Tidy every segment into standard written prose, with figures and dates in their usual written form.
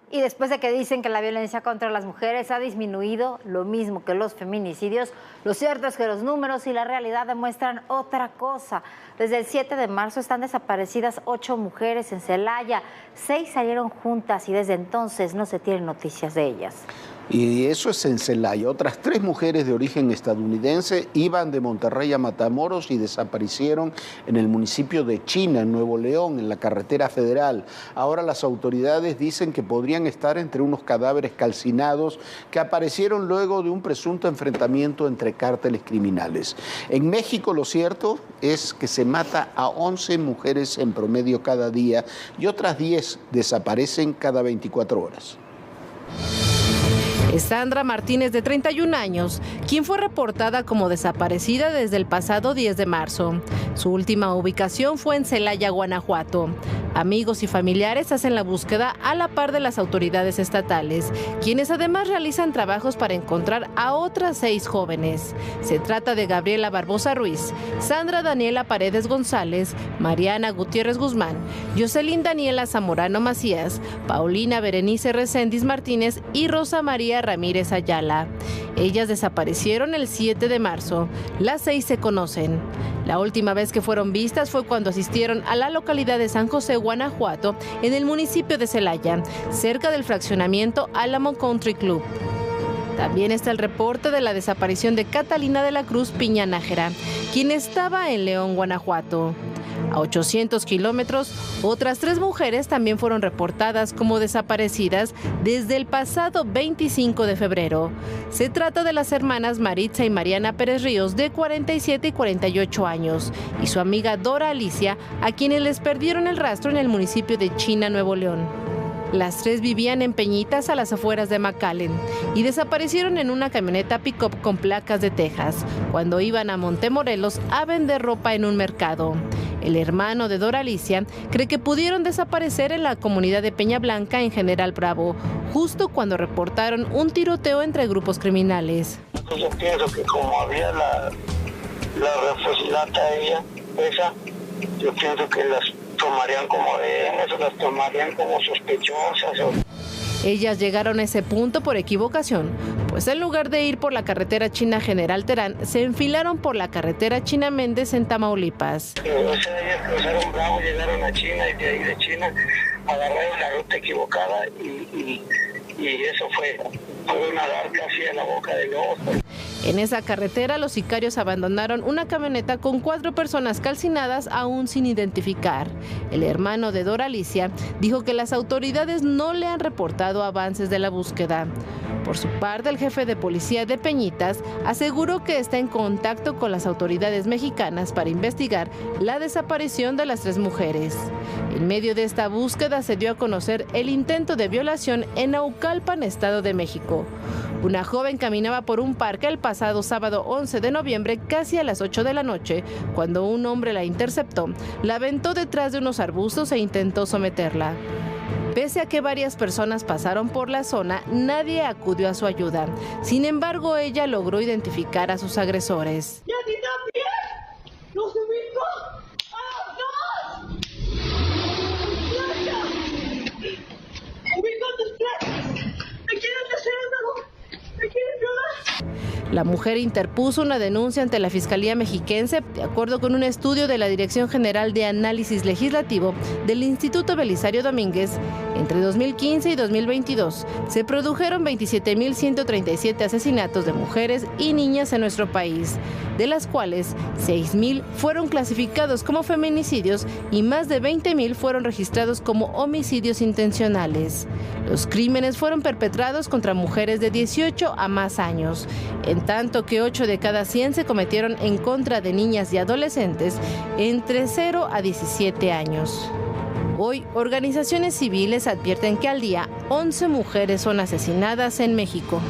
Y después de que dicen que la violencia contra las mujeres ha disminuido, lo mismo que los feminicidios, lo cierto es que los números y la realidad demuestran otra cosa. Desde el 7 de marzo están desaparecidas 8 mujeres en Celaya, 6 salieron juntas y desde entonces no se tienen noticias de ellas. Y eso es en Celaya. Otras 3 mujeres de origen estadounidense iban de Monterrey a Matamoros y desaparecieron en el municipio de China, en Nuevo León, en la carretera federal. Ahora las autoridades dicen que podrían estar entre unos cadáveres calcinados que aparecieron luego de un presunto enfrentamiento entre cárteles criminales. En México lo cierto es que se mata a 11 mujeres en promedio cada día y otras 10 desaparecen cada 24 horas. Es Sandra Martínez, de 31 años, quien fue reportada como desaparecida desde el pasado 10 de marzo. Su última ubicación fue en Celaya, Guanajuato. Amigos y familiares hacen la búsqueda a la par de las autoridades estatales, quienes además realizan trabajos para encontrar a otras 6 jóvenes. Se trata de Gabriela Barbosa Ruiz, Sandra Daniela Paredes González, Mariana Gutiérrez Guzmán, Jocelyn Daniela Zamorano Macías, Paulina Berenice Reséndiz Martínez y Rosa María Ramírez Ayala. Ellas desaparecieron el 7 de marzo. Las 6 se conocen. La última vez que fueron vistas fue cuando asistieron a la localidad de San José, Guanajuato, en el municipio de Celaya, cerca del fraccionamiento Álamo Country Club. También está el reporte de la desaparición de Catalina de la Cruz Piña Nájera, quien estaba en León, Guanajuato. A 800 kilómetros, otras 3 mujeres también fueron reportadas como desaparecidas desde el pasado 25 de febrero. Se trata de las hermanas Maritza y Mariana Pérez Ríos, de 47 y 48 años, y su amiga Dora Alicia, a quienes les perdieron el rastro en el municipio de China, Nuevo León. Las 3 vivían en Peñitas, a las afueras de McAllen, y desaparecieron en una camioneta pick-up con placas de Texas, cuando iban a Montemorelos a vender ropa en un mercado. El hermano de Dora Alicia cree que pudieron desaparecer en la comunidad de Peña Blanca, en General Bravo, justo cuando reportaron un tiroteo entre grupos criminales. Yo pienso que como había la refusilata ella, yo pienso que las tomarían como rehenes o las tomarían como sospechosas. Ellas llegaron a ese punto por equivocación, pues en lugar de ir por la carretera China General Terán, se enfilaron por la carretera China Méndez en Tamaulipas. O sea, ellas cruzaron Bravo, llegaron a China y de ahí de China agarraron la ruta equivocada y eso fue una dar casi a la boca del oso. En esa carretera, los sicarios abandonaron una camioneta con 4 personas calcinadas aún sin identificar. El hermano de Dora Alicia dijo que las autoridades no le han reportado avances de la búsqueda. Por su parte, el jefe de policía de Peñitas aseguró que está en contacto con las autoridades mexicanas para investigar la desaparición de las 3 mujeres. En medio de esta búsqueda se dio a conocer el intento de violación en Naucalpan, Estado de México. Una joven caminaba por un parque el pasado sábado 11 de noviembre, casi a las 8 de la noche, cuando un hombre la interceptó, la aventó detrás de unos arbustos e intentó someterla. Pese a que varias personas pasaron por la zona, nadie acudió a su ayuda. Sin embargo, ella logró identificar a sus agresores. ¡Y a ti también! ¡Los ubico! ¡A los 2! ¡Gracias! ¡Ubico a tus placas! ¿Me quieren hacer algo? ¿Me quieren violar? La mujer interpuso una denuncia ante la Fiscalía Mexiquense. De acuerdo con un estudio de la Dirección General de Análisis Legislativo del Instituto Belisario Domínguez, entre 2015 y 2022 se produjeron 27.137 asesinatos de mujeres y niñas en nuestro país, de las cuales 6.000 fueron clasificados como feminicidios y más de 20.000 fueron registrados como homicidios intencionales. Los crímenes fueron perpetrados contra mujeres de 18 a más años, en tanto que 8 de cada 100 se cometieron en contra de niñas y adolescentes entre 0 a 17 años. Hoy, organizaciones civiles advierten que al día 11 mujeres son asesinadas en México.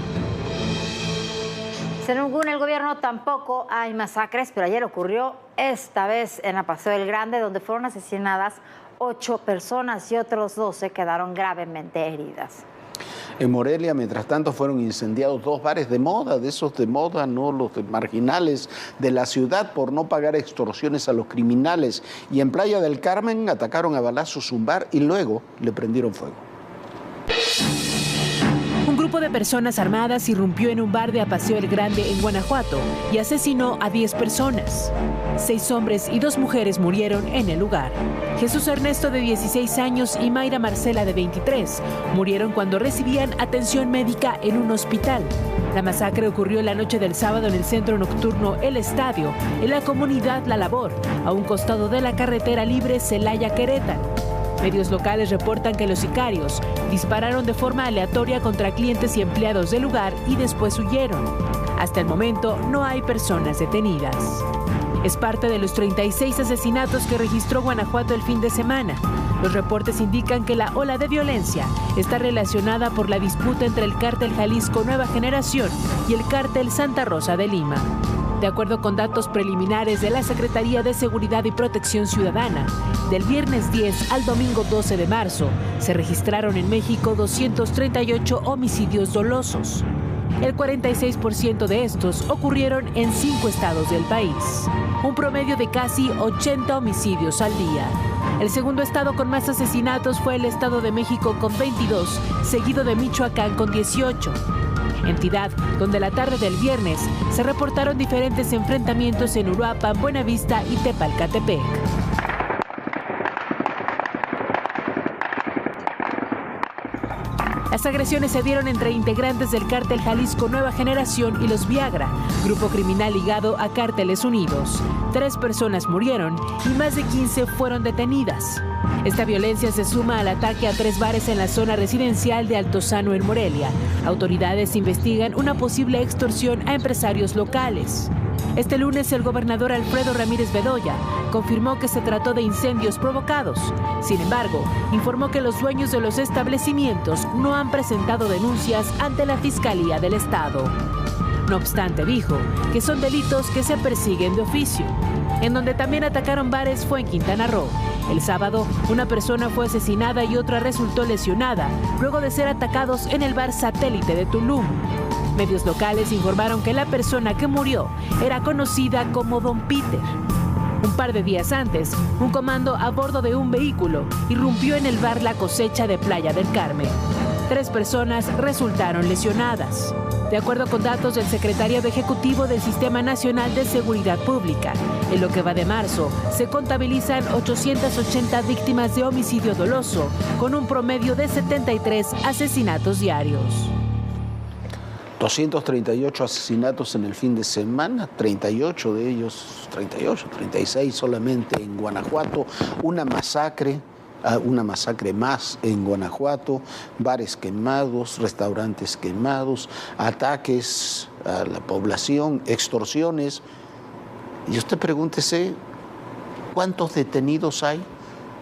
Según el gobierno tampoco hay masacres, pero ayer ocurrió esta vez en la Paseo del Grande, donde fueron asesinadas 8 personas y otros 12 quedaron gravemente heridas. En Morelia, mientras tanto, fueron incendiados 2 bares de moda, de esos de moda, no los de marginales de la ciudad, por no pagar extorsiones a los criminales. Y en Playa del Carmen atacaron a balazos un bar y luego le prendieron fuego. de personas armadas irrumpió en un bar de Paseo El Grande en Guanajuato y asesinó a 10 personas. 6 hombres y 2 mujeres murieron en el lugar. Jesús Ernesto, de 16 años, y Mayra Marcela, de 23, murieron cuando recibían atención médica en un hospital. La masacre ocurrió la noche del sábado en el centro nocturno El Estadio, en la comunidad La Labor, a un costado de la carretera libre Celaya-Querétaro. Medios locales reportan que los sicarios dispararon de forma aleatoria contra clientes y empleados del lugar y después huyeron. Hasta el momento no hay personas detenidas. Es parte de los 36 asesinatos que registró Guanajuato el fin de semana. Los reportes indican que la ola de violencia está relacionada por la disputa entre el cártel Jalisco Nueva Generación y el cártel Santa Rosa de Lima. De acuerdo con datos preliminares de la Secretaría de Seguridad y Protección Ciudadana, del viernes 10 al domingo 12 de marzo se registraron en México 238 homicidios dolosos. El 46% de estos ocurrieron en 5 estados del país, un promedio de casi 80 homicidios al día. El segundo estado con más asesinatos fue el Estado de México con 22, seguido de Michoacán con 18. Entidad donde la tarde del viernes se reportaron diferentes enfrentamientos en Uruapan, Buenavista y Tepalcatepec. Las agresiones se dieron entre integrantes del cártel Jalisco Nueva Generación y los Viagra, grupo criminal ligado a Cárteles Unidos. 3 personas murieron y más de 15 fueron detenidas. Esta violencia se suma al ataque a 3 bares en la zona residencial de Altozano en Morelia. Autoridades investigan una posible extorsión a empresarios locales. Este lunes, el gobernador Alfredo Ramírez Bedoya confirmó que se trató de incendios provocados. Sin embargo, informó que los dueños de los establecimientos no han presentado denuncias ante la Fiscalía del Estado. No obstante, dijo que son delitos que se persiguen de oficio. En donde también atacaron bares fue en Quintana Roo. El sábado, una persona fue asesinada y otra resultó lesionada luego de ser atacados en el bar Satélite de Tulum. Medios locales informaron que la persona que murió era conocida como Don Peter. Un par de días antes, un comando a bordo de un vehículo irrumpió en el bar La Cosecha de Playa del Carmen. 3 personas resultaron lesionadas. De acuerdo con datos del Secretariado Ejecutivo del Sistema Nacional de Seguridad Pública, en lo que va de marzo, se contabilizan 880 víctimas de homicidio doloso, con un promedio de 73 asesinatos diarios. 238 asesinatos en el fin de semana, 38 de ellos, 36 solamente en Guanajuato, una masacre más en Guanajuato, bares quemados, restaurantes quemados, ataques a la población, extorsiones. Y usted pregúntese, ¿cuántos detenidos hay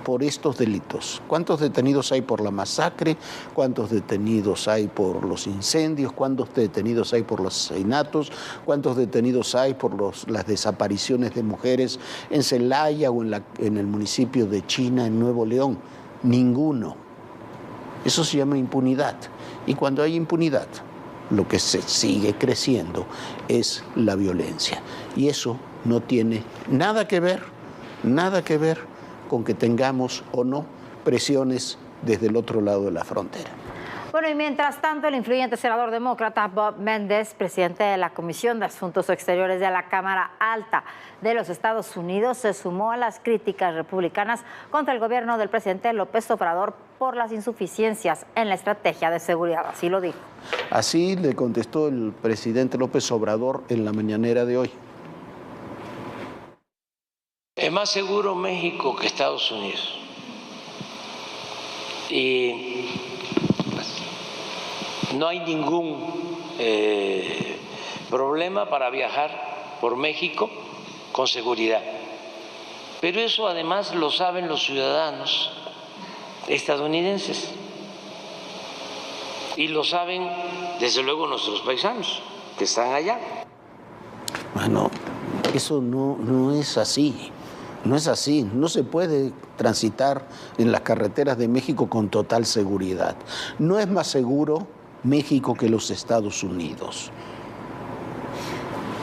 por estos delitos? ¿Cuántos detenidos hay por la masacre? ¿Cuántos detenidos hay por los incendios? ¿Cuántos detenidos hay por los asesinatos? ¿Cuántos detenidos hay por las desapariciones de mujeres en Celaya o en el municipio de China, en Nuevo León? Ninguno. Eso se llama impunidad. Y cuando hay impunidad, lo que se sigue creciendo es la violencia. Y eso no tiene nada que ver con que tengamos o no presiones desde el otro lado de la frontera. Bueno, y mientras tanto, el influyente senador demócrata Bob Méndez, presidente de la Comisión de Asuntos Exteriores de la Cámara Alta de los Estados Unidos, se sumó a las críticas republicanas contra el gobierno del presidente López Obrador por las insuficiencias en la estrategia de seguridad. Así lo dijo. Así le contestó el presidente López Obrador en la mañanera de hoy. Es más seguro México que Estados Unidos. Y no hay ningún problema para viajar por México con seguridad. Pero eso además lo saben los ciudadanos estadounidenses. Y lo saben desde luego nuestros paisanos que están allá. Bueno, eso no es así. No es así, no se puede transitar en las carreteras de México con total seguridad. No es más seguro México que los Estados Unidos.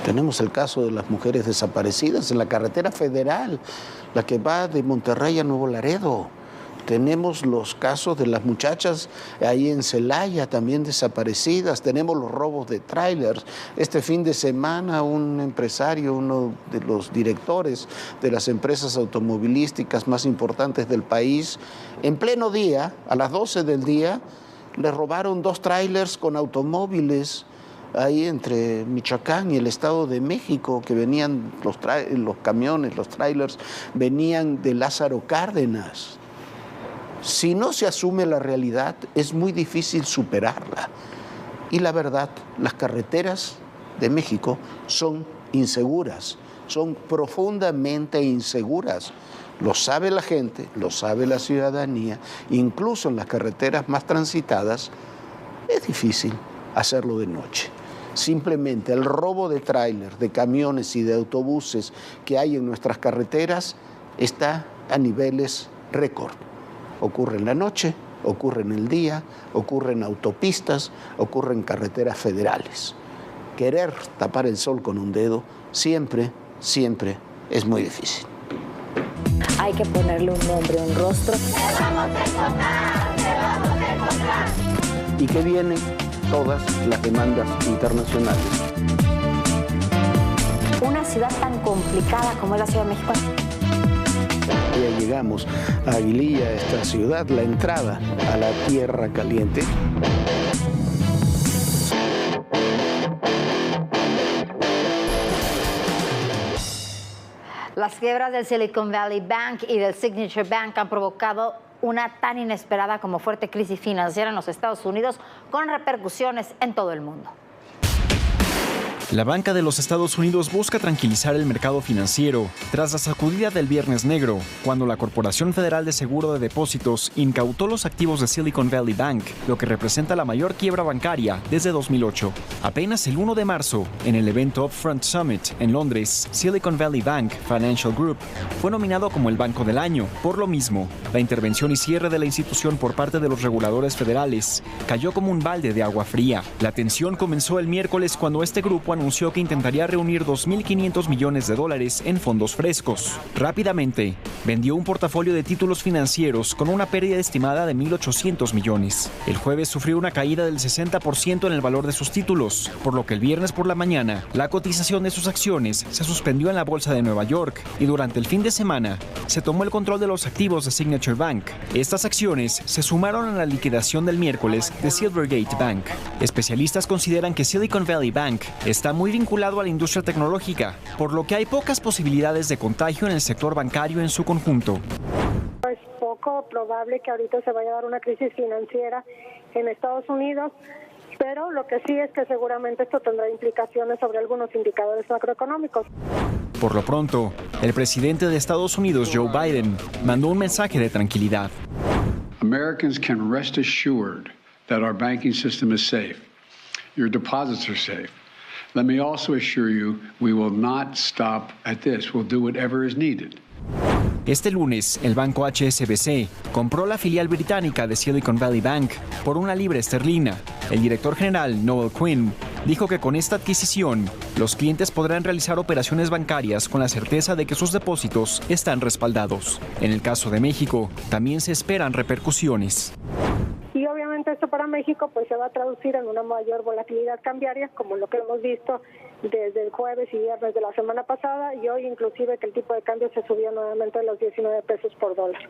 Tenemos el caso de las mujeres desaparecidas en la carretera federal, la que va de Monterrey a Nuevo Laredo. Tenemos los casos de las muchachas ahí en Celaya también desaparecidas. Tenemos los robos de trailers. Este fin de semana un empresario, uno de los directores de las empresas automovilísticas más importantes del país, en pleno día, a las 12 del día, le robaron 2 trailers con automóviles ahí entre Michoacán y el Estado de México, que venían los camiones, los trailers, venían de Lázaro Cárdenas. Si no se asume la realidad, es muy difícil superarla. Y la verdad, las carreteras de México son inseguras, son profundamente inseguras. Lo sabe la gente, lo sabe la ciudadanía. Incluso en las carreteras más transitadas es difícil hacerlo de noche. Simplemente el robo de tráiler, de camiones y de autobuses que hay en nuestras carreteras está a niveles récord. Ocurre en la noche, ocurre en el día, ocurre en autopistas, ocurre en carreteras federales. Querer tapar el sol con un dedo siempre, siempre es muy difícil. Hay que ponerle un nombre, un rostro. ¡Te vamos a encontrar! ¡Te vamos a encontrar! Y que vienen todas las demandas internacionales. Una ciudad tan complicada como es la Ciudad de México. Ya llegamos a Aguililla, esta ciudad, la entrada a la Tierra Caliente. Las quiebras del Silicon Valley Bank y del Signature Bank han provocado una tan inesperada como fuerte crisis financiera en los Estados Unidos, con repercusiones en todo el mundo. La banca de los Estados Unidos busca tranquilizar el mercado financiero tras la sacudida del Viernes Negro, cuando la Corporación Federal de Seguro de Depósitos incautó los activos de Silicon Valley Bank, lo que representa la mayor quiebra bancaria desde 2008. Apenas el 1 de marzo, en el evento Upfront Summit en Londres, Silicon Valley Bank Financial Group fue nominado como el Banco del Año. Por lo mismo, la intervención y cierre de la institución por parte de los reguladores federales cayó como un balde de agua fría. La tensión comenzó el miércoles cuando este grupo anunció que intentaría reunir $2.500 millones en fondos frescos. Rápidamente, vendió un portafolio de títulos financieros con una pérdida estimada de 1.800 millones. El jueves sufrió una caída del 60% en el valor de sus títulos, por lo que el viernes por la mañana, la cotización de sus acciones se suspendió en la bolsa de Nueva York y durante el fin de semana se tomó el control de los activos de Signature Bank. Estas acciones se sumaron a la liquidación del miércoles de Silvergate Bank. Especialistas consideran que Silicon Valley Bank está muy vinculado a la industria tecnológica, por lo que hay pocas posibilidades de contagio en el sector bancario en su conjunto. Es poco probable que ahorita se vaya a dar una crisis financiera en Estados Unidos, pero lo que sí es que seguramente esto tendrá implicaciones sobre algunos indicadores macroeconómicos. Por lo pronto, el presidente de Estados Unidos, Joe Biden, mandó un mensaje de tranquilidad. Americans can rest assured that our banking system is safe. Your deposits are safe. Let me also assure you, we will not stop at this. We'll do whatever is needed. Este lunes, el banco HSBC compró la filial británica de Silicon Valley Bank por una libra esterlina. El director general, Noel Quinn, dijo que con esta adquisición, los clientes podrán realizar operaciones bancarias con la certeza de que sus depósitos están respaldados. En el caso de México, también se esperan repercusiones. Y obviamente esto para México pues se va a traducir en una mayor volatilidad cambiaria, como lo que hemos visto desde el jueves y viernes de la semana pasada, y hoy inclusive que el tipo de cambio se subió nuevamente a los 19 pesos por dólar.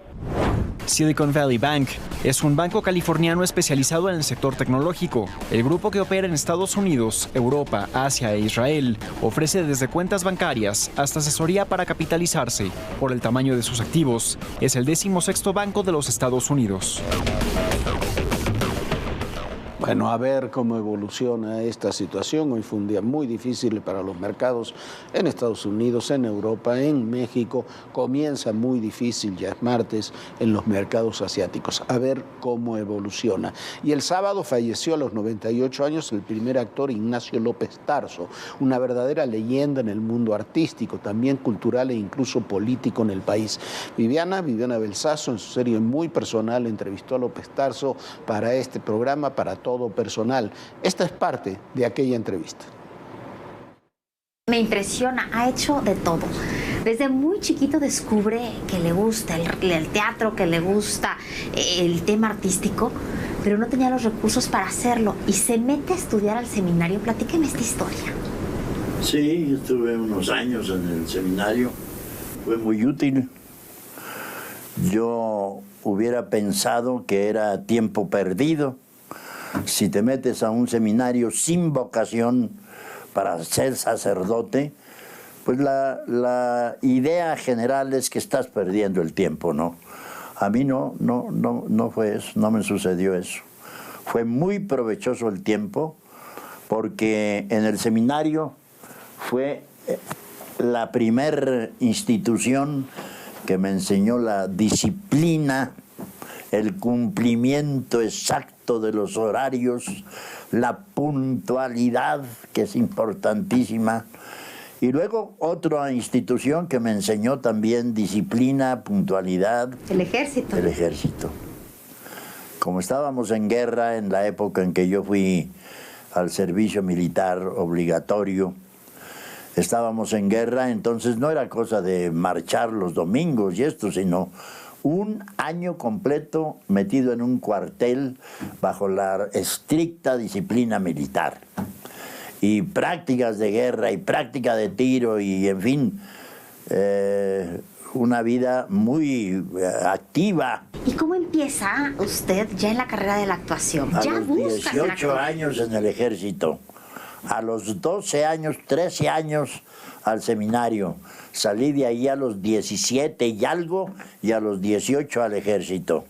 Silicon Valley Bank es un banco californiano especializado en el sector tecnológico. El grupo, que opera en Estados Unidos, Europa, Asia e Israel, ofrece desde cuentas bancarias hasta asesoría para capitalizarse. Por el tamaño de sus activos, es el 16º banco de los Estados Unidos. Bueno, a ver cómo evoluciona esta situación. Hoy fue un día muy difícil para los mercados en Estados Unidos, en Europa, en México. Comienza muy difícil, ya es martes, en los mercados asiáticos. A ver cómo evoluciona. Y el sábado falleció a los 98 años el primer actor Ignacio López Tarso, una verdadera leyenda en el mundo artístico, también cultural e incluso político en el país. Viviana Belsazo, en su serie Muy Personal, entrevistó a López Tarso para este programa, para todo personal. Esta es parte de aquella entrevista. Me impresiona, ha hecho de todo. Desde muy chiquito descubre que le gusta el teatro, que le gusta el tema artístico, pero no tenía los recursos para hacerlo y se mete a estudiar al seminario. Platíqueme esta historia. Sí, estuve unos años en el seminario. Fue muy útil. Yo hubiera pensado que era tiempo perdido. Si te metes a un seminario sin vocación para ser sacerdote, pues la idea general es que estás perdiendo el tiempo, ¿no? A mí no fue eso, no me sucedió eso. Fue muy provechoso el tiempo porque en el seminario fue la primer institución que me enseñó la disciplina, el cumplimiento exacto de los horarios, la puntualidad, que es importantísima. Y luego otra institución que me enseñó también disciplina, puntualidad. El ejército. El ejército. Como estábamos en guerra en la época en que yo fui al servicio militar obligatorio, estábamos en guerra, entonces no era cosa de marchar los domingos y esto, sino un año completo metido en un cuartel bajo la estricta disciplina militar. Y prácticas de guerra y práctica de tiro y, en fin, una vida muy activa. ¿Y cómo empieza usted ya en la carrera de la actuación? A ¿Ya los 18 años en el ejército, a los 12 años, 13 años al seminario. Salí de ahí a los 17 y algo y a los 18 al ejército.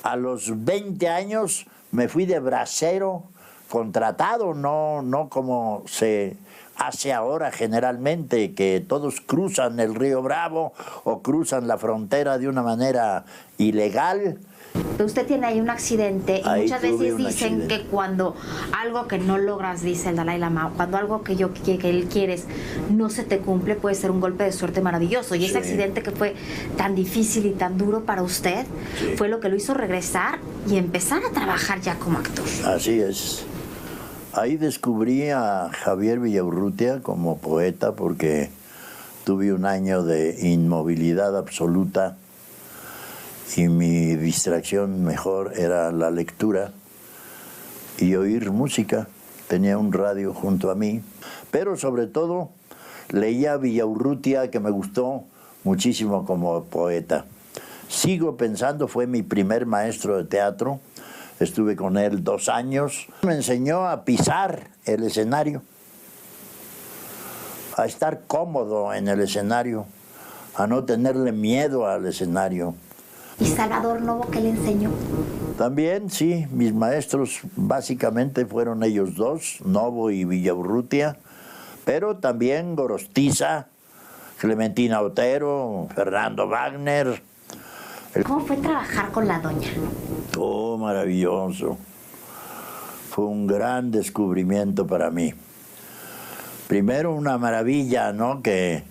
A los 20 años me fui de bracero, contratado, no como se hace ahora generalmente, que todos cruzan el río Bravo o cruzan la frontera de una manera ilegal. Pero usted tiene ahí un accidente y ahí muchas veces dicen accidente. que cuando algo que no logras, dice el Dalai Lama, cuando algo que él quieres no se te cumple, puede ser un golpe de suerte maravilloso. Y ese accidente que fue tan difícil y tan duro para usted fue lo que lo hizo regresar y empezar a trabajar ya como actor. Así es. Ahí descubrí a Javier Villaurrutia como poeta porque tuve un año de inmovilidad absoluta y mi distracción mejor era la lectura y oír música. Tenía un radio junto a mí, pero sobre todo leía a Villaurrutia, que me gustó muchísimo como poeta. Sigo pensando, fue mi primer maestro de teatro. Estuve con él 2 años. Me enseñó a pisar el escenario, a estar cómodo en el escenario, a no tenerle miedo al escenario. ¿Y Salvador Novo qué le enseñó? También, sí, mis maestros básicamente fueron ellos dos, Novo y Villaurrutia, pero también Gorostiza, Clementina Otero, Fernando Wagner. ¿Cómo fue trabajar con la doña? Oh, maravilloso. Fue un gran descubrimiento para mí. Primero una maravilla, ¿no? Que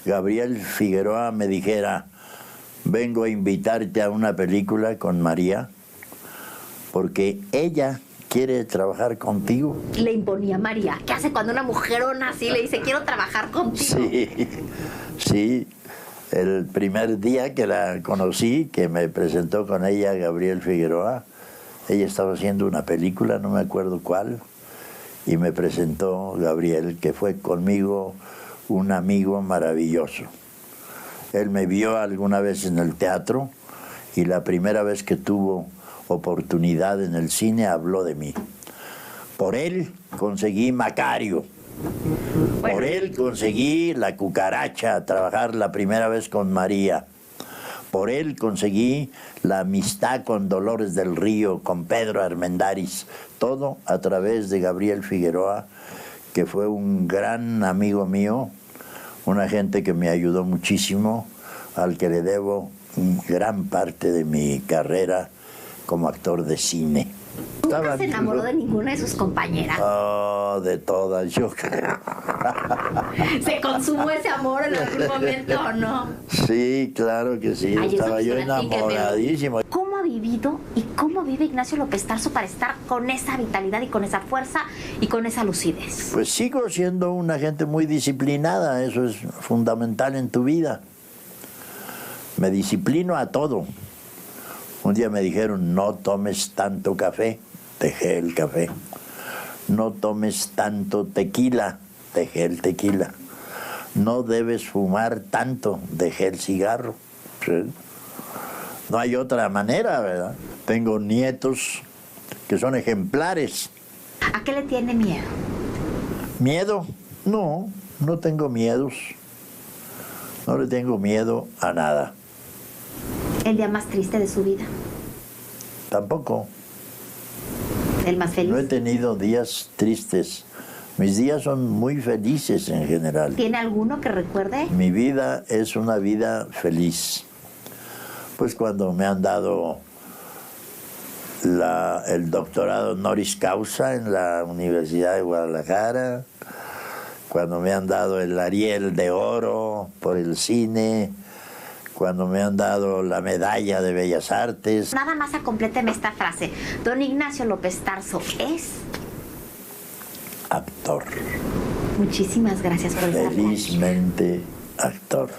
Gabriel Figueroa me dijera, vengo a invitarte a una película con María, porque ella quiere trabajar contigo. Le imponía a María. ¿Qué hace cuando una mujerona así le dice, quiero trabajar contigo? Sí. El primer día que la conocí, que me presentó con ella Gabriel Figueroa, ella estaba haciendo una película, no me acuerdo cuál, y me presentó Gabriel, que fue conmigo un amigo maravilloso. Él me vio alguna vez en el teatro y la primera vez que tuvo oportunidad en el cine habló de mí. Por él conseguí Macario. Por él conseguí La Cucaracha, trabajar la primera vez con María. Por él conseguí la amistad con Dolores del Río, con Pedro Armendáriz. Todo a través de Gabriel Figueroa, que fue un gran amigo mío, una gente que me ayudó muchísimo, al que le debo gran parte de mi carrera como actor de cine. ¿Nunca se enamoró de ninguna de sus compañeras? Oh, de todas, yo creo. ¿Se consumó ese amor en algún momento o no? Sí, claro que sí. Ay, estaba yo enamoradísimo. ¿Cómo ha vivido vivido y cómo vive Ignacio López Tarso para estar con esa vitalidad y con esa fuerza y con esa lucidez? Pues sigo siendo una gente muy disciplinada, eso es fundamental en tu vida. Me disciplino a todo. Un día me dijeron, no tomes tanto café, dejé el café. No tomes tanto tequila, dejé el tequila. No debes fumar tanto, dejé el cigarro. ¿Sí? No hay otra manera, ¿verdad? Tengo nietos que son ejemplares. ¿A qué le tiene miedo? ¿Miedo? No, no tengo miedos. No le tengo miedo a nada. ¿El día más triste de su vida? Tampoco. ¿El más feliz? No he tenido días tristes. Mis días son muy felices en general. ¿Tiene alguno que recuerde? Mi vida es una vida feliz. Pues cuando me han dado el doctorado honoris causa en la Universidad de Guadalajara, cuando me han dado el Ariel de Oro por el cine, cuando me han dado la medalla de Bellas Artes. Nada más compléteme esta frase. Don Ignacio López Tarso es... actor. Muchísimas gracias por estar aquí. Felizmente actor.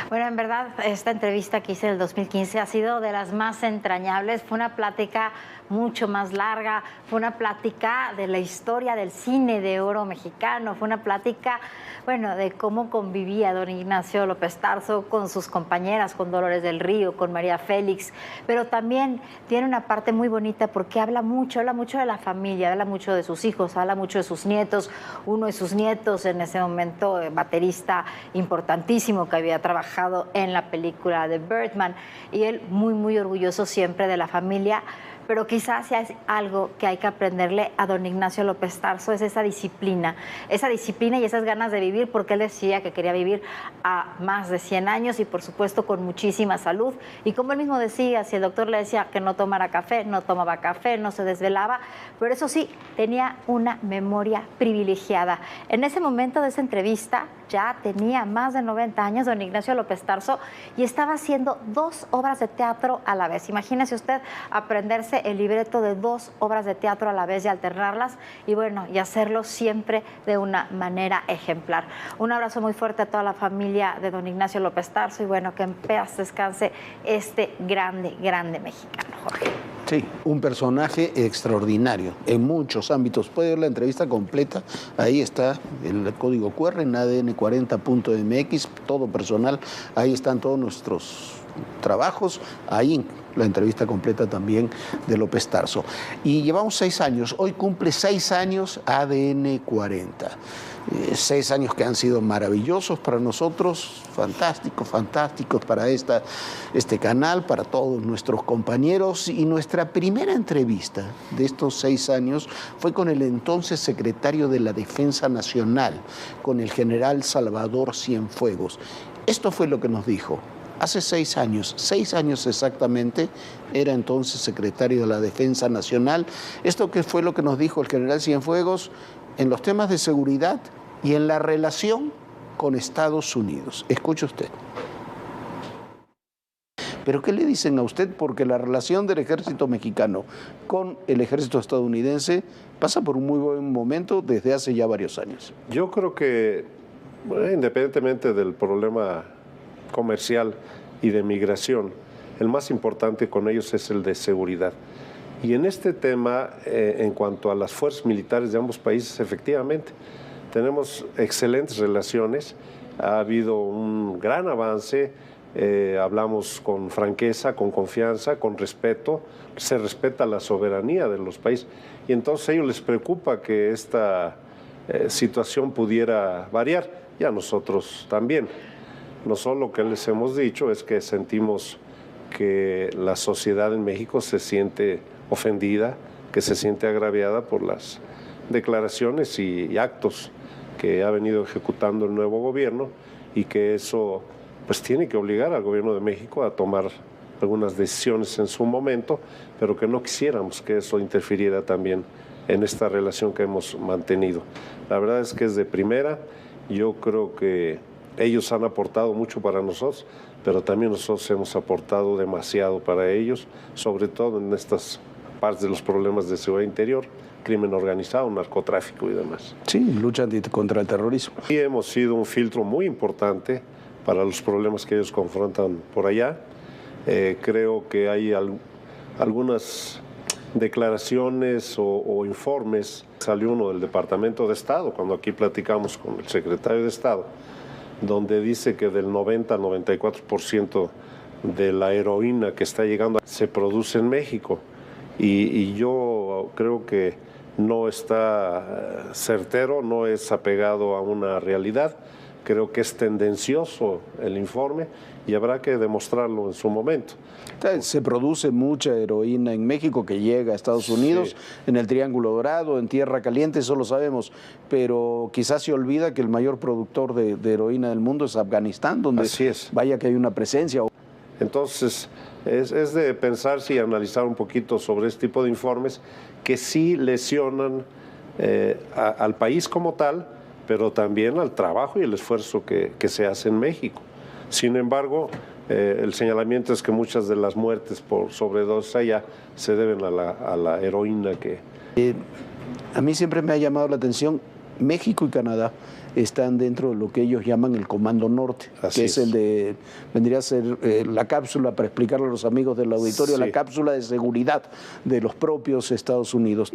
Bueno, en verdad, esta entrevista que hice en el 2015 ha sido de las más entrañables. Fue una plática mucho más larga, fue una plática de la historia del cine de oro mexicano, fue una plática, bueno, de cómo convivía don Ignacio López Tarso con sus compañeras, con Dolores del Río, con María Félix, pero también tiene una parte muy bonita porque habla mucho de la familia, habla mucho de sus hijos, habla mucho de sus nietos. Uno de sus nietos en ese momento, baterista importantísimo que había trabajado en la película de Birdman, y él muy orgulloso siempre de la familia. Pero quizás si hay algo que hay que aprenderle a don Ignacio López Tarso es esa disciplina y esas ganas de vivir, porque él decía que quería vivir a más de 100 años y por supuesto con muchísima salud. Y como él mismo decía, si el doctor le decía que no tomara café, no tomaba café, no se desvelaba, pero eso sí, tenía una memoria privilegiada. En ese momento de esa entrevista ya tenía más de 90 años don Ignacio López Tarso y estaba haciendo 2 obras de teatro a la vez. Imagínese usted aprenderse el libreto de 2 obras de teatro a la vez y alternarlas y bueno, y hacerlo siempre de una manera ejemplar. Un abrazo muy fuerte a toda la familia de don Ignacio López Tarso y bueno, que en paz descanse este grande mexicano, Jorge. Sí, un personaje extraordinario en muchos ámbitos. Puede ver la entrevista completa, ahí está el código QR en adn40.mx, todo personal, ahí están todos nuestros trabajos, ahí la entrevista completa también de López Tarso. Y llevamos 6 años, hoy cumple 6 años ADN 40. 6 años que han sido maravillosos para nosotros, fantásticos para este canal, para todos nuestros compañeros. Y nuestra primera entrevista de estos 6 años fue con el entonces secretario de la Defensa Nacional, con el general Salvador Cienfuegos. Esto fue lo que nos dijo. Hace 6 años exactamente, era entonces secretario de la Defensa Nacional. Esto que fue lo que nos dijo el general Cienfuegos en los temas de seguridad y en la relación con Estados Unidos. Escuche usted. ¿Pero qué le dicen a usted? Porque la relación del ejército mexicano con el ejército estadounidense pasa por un muy buen momento desde hace ya varios años. Yo creo que, independientemente del problema comercial y de migración, el más importante con ellos es el de seguridad. Y en este tema, en cuanto a las fuerzas militares de ambos países, efectivamente, tenemos excelentes relaciones, ha habido un gran avance, hablamos con franqueza, con confianza, con respeto, se respeta la soberanía de los países y entonces a ellos les preocupa que esta situación pudiera variar y a nosotros también. Nosotros lo que les hemos dicho es que sentimos que la sociedad en México se siente ofendida, que se siente agraviada por las declaraciones y actos que ha venido ejecutando el nuevo gobierno y que eso pues tiene que obligar al gobierno de México a tomar algunas decisiones en su momento, pero que no quisiéramos que eso interfiriera también en esta relación que hemos mantenido. La verdad es que es de primera, yo creo que ellos han aportado mucho para nosotros, pero también nosotros hemos aportado demasiado para ellos, sobre todo en estas partes de los problemas de seguridad interior, crimen organizado, narcotráfico y demás. Sí, lucha contra el terrorismo. Y hemos sido un filtro muy importante para los problemas que ellos confrontan por allá. Creo que hay algunas declaraciones o informes. Salió uno del Departamento de Estado, cuando aquí platicamos con el secretario de Estado, donde dice que del 90 al 94% de la heroína que está llegando se produce en México. Y yo creo que no está certero, no es apegado a una realidad. Creo que es tendencioso el informe y habrá que demostrarlo en su momento. Se produce mucha heroína en México que llega a Estados Unidos, sí, en el Triángulo Dorado, en Tierra Caliente, eso lo sabemos, pero quizás se olvida que el mayor productor de heroína del mundo es Afganistán, donde así es. Vaya que hay una presencia. Entonces, es de pensarse y analizar un poquito sobre este tipo de informes que sí lesionan al país como tal, pero también al trabajo y el esfuerzo que se hace en México. Sin embargo, el señalamiento es que muchas de las muertes por sobredosis allá se deben a la heroína que... A mí siempre me ha llamado la atención, México y Canadá están dentro de lo que ellos llaman el Comando Norte, así que es el de, vendría a ser la cápsula, para explicarle a los amigos del auditorio, sí, la cápsula de seguridad de los propios Estados Unidos.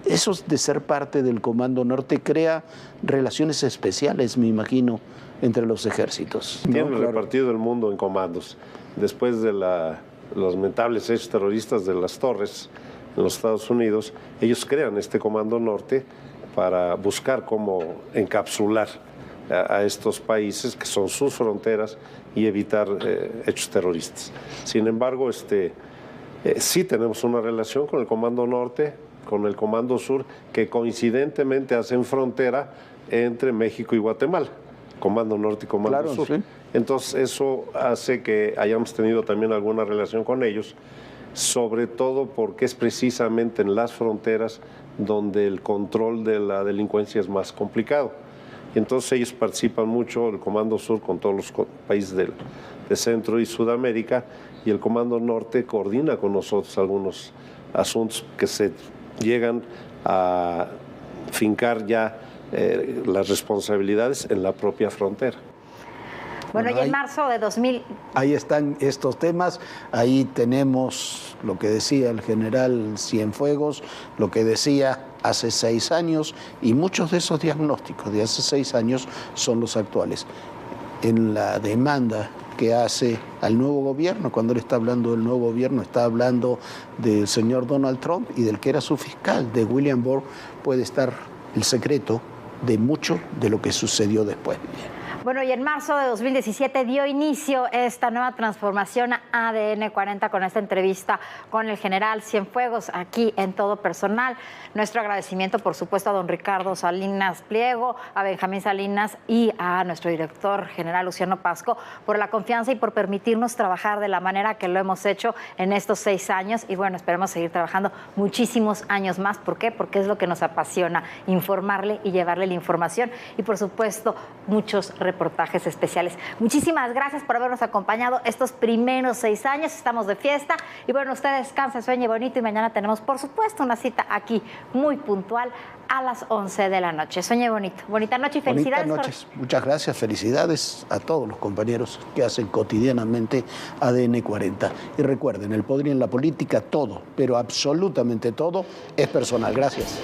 Eso de ser parte del Comando Norte crea relaciones especiales, me imagino, entre los ejércitos. Tienen repartido el mundo en comandos. Después de los lamentables hechos terroristas de las Torres en los Estados Unidos, ellos crean este Comando Norte para buscar cómo encapsular a estos países que son sus fronteras y evitar hechos terroristas. Sin embargo, sí tenemos una relación con el Comando Norte, con el Comando Sur, que coincidentemente hacen frontera entre México y Guatemala, Comando Norte y Comando Sur. Sí. Entonces eso hace que hayamos tenido también alguna relación con ellos, sobre todo porque es precisamente en las fronteras donde el control de la delincuencia es más complicado. Entonces ellos participan mucho, el Comando Sur con todos los países de Centro y Sudamérica, y el Comando Norte coordina con nosotros algunos asuntos que se llegan a fincar ya las responsabilidades en la propia frontera. Bueno, y en marzo de 2000... Ahí están estos temas, ahí tenemos lo que decía el general Cienfuegos, lo que decía hace 6 años, y muchos de esos diagnósticos de hace 6 años son los actuales. En la demanda que hace al nuevo gobierno, cuando él está hablando del nuevo gobierno, está hablando del señor Donald Trump y del que era su fiscal, de William Barr, puede estar el secreto de mucho de lo que sucedió después. Bueno, y en marzo de 2017 dio inicio esta nueva transformación a ADN 40 con esta entrevista con el general Cienfuegos aquí en Todo Personal. Nuestro agradecimiento, por supuesto, a don Ricardo Salinas Pliego, a Benjamín Salinas y a nuestro director general Luciano Pasco por la confianza y por permitirnos trabajar de la manera que lo hemos hecho en estos 6 años. Y bueno, esperemos seguir trabajando muchísimos años más. ¿Por qué? Porque es lo que nos apasiona, informarle y llevarle la información. Y por supuesto, muchos reportajes especiales. Muchísimas gracias por habernos acompañado estos primeros 6 años. Estamos de fiesta y bueno, usted descanse, sueñe bonito y mañana tenemos, por supuesto, una cita aquí muy puntual a las 11 de la noche. Sueñe bonito. Bonita noche y felicidades. Buenas noches. Muchas gracias. Felicidades a todos los compañeros que hacen cotidianamente ADN 40. Y recuerden, el poder y en la política, todo, pero absolutamente todo, es personal. Gracias.